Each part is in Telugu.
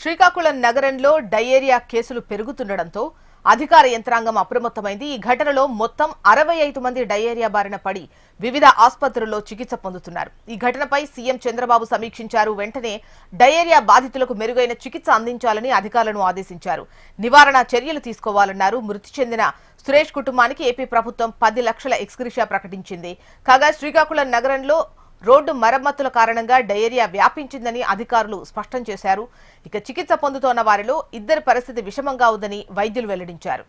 శ్రీకాకుళం నగరంలో డయేరియా కేసులు పెరుగుతుండటంతో అధికార యంత్రాంగం అప్రమత్తమైంది. ఈ ఘటనలో మొత్తం 65 మంది డయేరియా బారిన పడి వివిధ ఆసుపత్రుల్లో చికిత్స పొందుతున్నారు. ఈ ఘటనపై సీఎం చంద్రబాబు సమీక్షించారు. వెంటనే డయేరియా బాధితులకు మెరుగైన చికిత్స అందించాలని అధికారులను ఆదేశించారు. నివారణ చర్యలు తీసుకోవాలన్నారు. మృతి చెందిన సురేష్ కుటుంబానికి ఏపీ ప్రభుత్వం 10 లక్షల ఎక్స్గ్రేషియా ప్రకటించింది. కాగా శ్రీకాకుళం నగరంలో రోడ్డు మరమ్మతుల కారణంగా డయేరియా వ్యాపించిందని అధికారులు స్పష్టం చేశారు. ఇక చికిత్స పొందుతోన్న వారిలో ఇద్దరి పరిస్థితి విషమంగా ఉందని వైద్యులు వెల్లడించారు.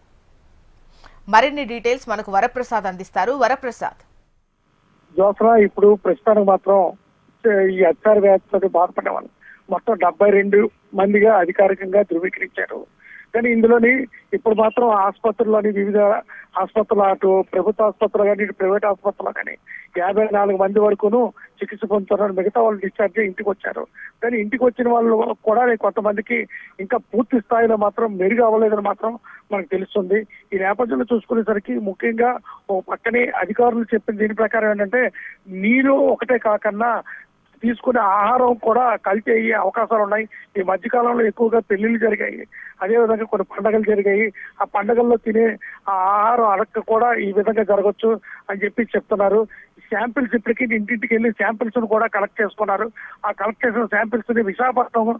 మరిన్ని డీటెయిల్స్ మనకు వరప్రసాద్ అందిస్తారు. వరప్రసాద్, జోసరా ఇప్పుడు ప్రస్తుతానికి మాత్రం ఈ అత్యార వ్యాధితో బాధపడే వాళ్ళు మొత్తం 72 మందిగా అధికారికంగా ధృవీకరించారు. కానీ ఇందులోని ఇప్పుడు మాత్రం ఆసుపత్రుల్లోని వివిధ ఆసుపత్రులు, అటు ప్రభుత్వ ఆసుపత్రులు కానీ ఇటు ప్రైవేట్ ఆసుపత్రులు కానీ 54 మంది వరకును చికిత్స పొందుతున్నారు. మిగతా వాళ్ళు డిశ్చార్జ్ ఇంటికి వచ్చారు. కానీ ఇంటికి వచ్చిన వాళ్ళు కూడా కొంతమందికి ఇంకా పూర్తి స్థాయిలో మాత్రం మెరుగు అవ్వలేదని మాత్రం మనకు తెలుస్తుంది. ఈ నేపథ్యంలో చూసుకునేసరికి ముఖ్యంగా ఓ పక్కనే అధికారులు చెప్పిన దీని ప్రకారం ఏంటంటే నీరు ఒకటే కాకుండా తీసుకునే ఆహారం కూడా కల్తీ అయ్యే అవకాశాలు ఉన్నాయి. ఈ మధ్యకాలంలో ఎక్కువగా పెళ్లిళ్ళు జరిగాయి, అదేవిధంగా కొన్ని పండుగలు జరిగాయి. ఆ పండుగల్లో తినే ఆ ఆహారం అడక్క కూడా ఈ విధంగా జరగచ్చు అని చెప్పి చెప్తున్నారు. శాంపిల్స్ ఇప్పటికీ ఇంటింటికి వెళ్ళి శాంపిల్స్ కూడా కలెక్ట్ చేసుకున్నారు. ఆ కలెక్ట్ చేసిన శాంపిల్స్ ని విశాఖపట్నం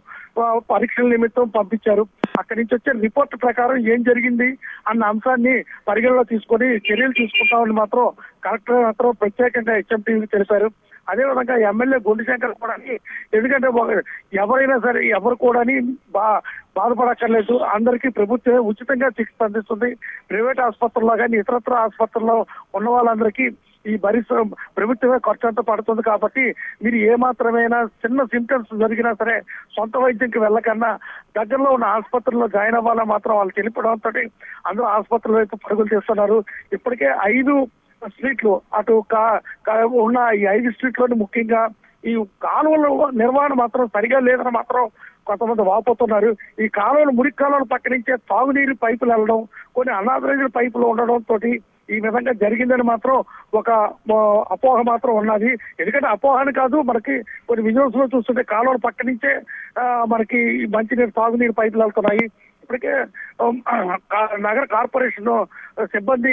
పరీక్షల నిమిత్తం పంపించారు. అక్కడి నుంచి వచ్చే రిపోర్ట్ ప్రకారం ఏం జరిగింది అన్న అంశాన్ని పరిగణలో తీసుకొని చర్యలు తీసుకుంటామని మాత్రం కలెక్టర్ మాత్రం ప్రత్యేకంగా హెచ్ఎంటీవీకి తెలిపారు. అదేవిధంగా ఎమ్మెల్యే గుండిశంకర్ కూడా, ఎందుకంటే ఎవరైనా సరే ఎవరు కూడా బాధపడక్కర్లేదు, అందరికీ ప్రభుత్వమే ఉచితంగా చికిత్స అందిస్తుంది. ప్రైవేట్ ఆసుపత్రుల్లో కానీ ఇతరత్ర ఆసుపత్రుల్లో ఉన్న వాళ్ళందరికీ ఈ ప్రభుత్వమే ఖర్చు అంతా పడుతుంది. కాబట్టి మీరు ఏ మాత్రమైనా చిన్న సింప్టమ్స్ జరిగినా సరే సొంత వైద్యంకి వెళ్ళకన్నా దగ్గరలో ఉన్న ఆసుపత్రుల్లో జాయిన్ అవ్వాలని మాత్రం వాళ్ళు తెలిపడంతో అందరూ ఆసుపత్రుల వైపు పరుగులు తీస్తున్నారు. ఇప్పటికే 5 స్ట్రీట్లు అటు ఉన్న ఈ 5 స్ట్రీట్లోని ముఖ్యంగా ఈ కాలువల నిర్వహణ మాత్రం సరిగా లేదని మాత్రం కొంతమంది వాపోతున్నారు. ఈ కాలువలు మురికి కాలువల పక్క నుంచే తాగునీరు పైపులు వెళ్ళడం, కొన్ని అనాథరైజ్డ్ పైపులు ఉండడం తోటి ఈ విధంగా జరిగిందని మాత్రం ఒక అపోహ మాత్రం ఉన్నది. ఎందుకంటే అపోహని కాదు, మనకి కొన్ని విజువల్స్ లో చూస్తుంటే కాలువల పక్క నుంచే మనకి మంచినీరు తాగునీరు పైపులు వెళ్తున్నాయి. ఇప్పటికే నగర కార్పొరేషన్ సిబ్బంది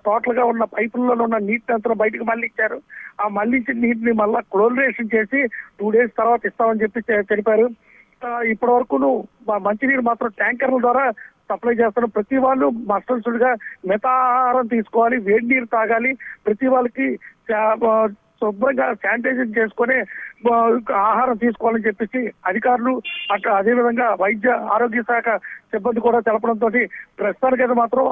టోటల్ గా ఉన్న పైపుల్లో ఉన్న నీటిని అంతా బయటకు మళ్లించారు. ఆ మళ్లించిన నీటిని మళ్ళా క్లోరినేషన్ చేసి 2 days తర్వాత ఇస్తామని చెప్పి తెలిపారు. ఇప్పటి వరకును మంచినీరు మాత్రం ట్యాంకర్ల ద్వారా సప్లై చేస్తున్నారు. ప్రతి వాళ్ళు మస్టల్సుడిగా మితాహారం తీసుకోవాలి, వేడి నీరు తాగాలి, ప్రతి వాళ్ళకి శుభ్రంగా శానిటైజేషన్ చేసుకుని ఆహారం తీసుకోవాలని చెప్పేసి అధికారులు అదేవిధంగా వైద్య ఆరోగ్య శాఖ సిబ్బంది కూడా తెలపడంతో ప్రస్తుతానికైతే మాత్రం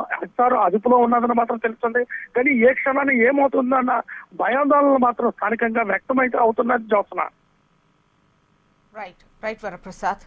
అదుపులో ఉన్నదని మాత్రం తెలుస్తుంది. కానీ ఏ క్షణాన్ని ఏమవుతుందన్న భయాందోళనలు మాత్రం స్థానికంగా వ్యక్తమైతే అవుతున్నది. జోత్స్న. రైట్ వరప్రసాద్.